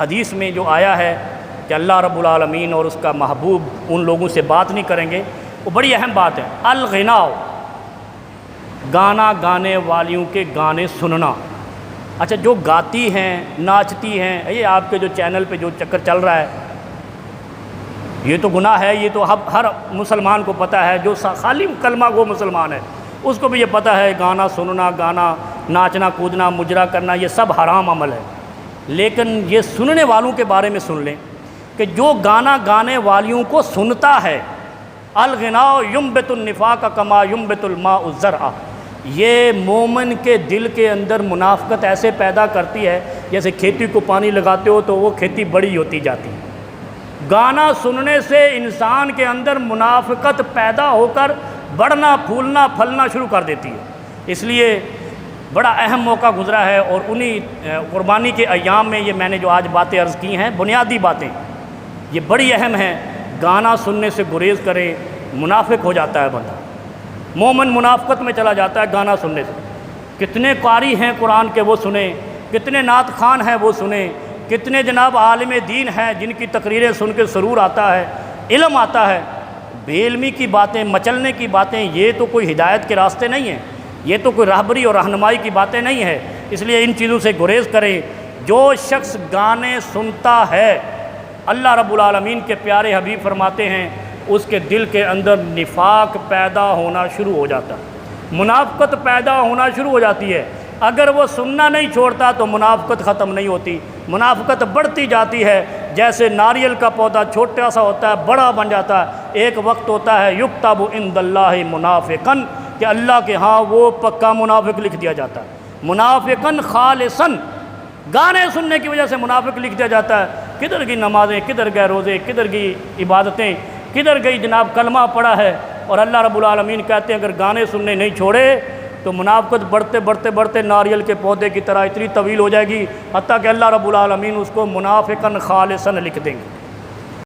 حدیث میں جو آیا ہے کہ اللہ رب العالمین اور اس کا محبوب ان لوگوں سے بات نہیں کریں گے، وہ بڑی اہم بات ہے۔ الغناء، گانا گانے والیوں کے گانے سننا۔ اچھا، جو گاتی ہیں ناچتی ہیں، یہ آپ کے جو چینل پہ جو چکر چل رہا ہے، یہ تو گناہ ہے، یہ تو ہر مسلمان کو پتہ ہے، جو خالی کلمہ گو مسلمان ہے اس کو بھی یہ پتہ ہے گانا سننا، گانا ناچنا کودنا مجرا کرنا یہ سب حرام عمل ہے۔ لیکن یہ سننے والوں کے بارے میں سن لیں کہ جو گانا گانے والیوں کو سنتا ہے، الغناء ينبت النفاق کما ينبت الماء الزرع، یہ مومن کے دل کے اندر منافقت ایسے پیدا کرتی ہے جیسے کھیتی کو پانی لگاتے ہو تو وہ کھیتی بڑی ہوتی جاتی ہے۔ گانا سننے سے انسان کے اندر منافقت پیدا ہو کر بڑھنا پھولنا پھلنا شروع کر دیتی ہے۔ اس لیے بڑا اہم موقع گزرا ہے، اور انہی قربانی کے ایام میں یہ میں نے جو آج باتیں عرض کی ہیں، بنیادی باتیں یہ بڑی اہم ہیں۔ گانا سننے سے گریز کرے، منافق ہو جاتا ہے بندہ، مومن منافقت میں چلا جاتا ہے گانا سننے سے۔ کتنے قاری ہیں قرآن کے وہ سنیں، کتنے نعت خوان ہیں وہ سنیں، کتنے جناب عالم دین ہیں جن کی تقریریں سن کے سرور آتا ہے، علم آتا ہے۔ بے علمی کی باتیں، مچلنے کی باتیں، یہ تو کوئی ہدایت کے راستے نہیں ہیں، یہ تو کوئی راہبری اور رہنمائی کی باتیں نہیں ہیں۔ اس لیے ان چیزوں سے گریز کریں۔ جو شخص گانے سنتا ہے، اللہ رب العالمین کے پیارے حبیب فرماتے ہیں اس کے دل کے اندر نفاق پیدا ہونا شروع ہو جاتا ہے، منافقت پیدا ہونا شروع ہو جاتی ہے۔ اگر وہ سننا نہیں چھوڑتا تو منافقت ختم نہیں ہوتی، منافقت بڑھتی جاتی ہے۔ جیسے ناریل کا پودا چھوٹا سا ہوتا ہے، بڑا بن جاتا ہے، ایک وقت ہوتا ہے یکتب عند اللہ منافقاً، کہ اللہ کے ہاں وہ پکا منافق لکھ دیا جاتا ہے، منافقاً خالصاً۔ گانے سننے کی وجہ سے منافق لکھ دیا جاتا ہے۔ کدھر کی نمازیں، کدھر گئے روزے، کدھر کی عبادتیں، کدھر گئی جناب کلمہ پڑھا ہے۔ اور اللہ رب العالمین کہتے ہیں اگر گانے سننے نہیں چھوڑے تو منافقت بڑھتے بڑھتے بڑھتے ناریل کے پودے کی طرح اتنی طویل ہو جائے گی، حتیٰ کہ اللہ رب العالمین اس کو منافقاً خالصاً لکھ دیں گے۔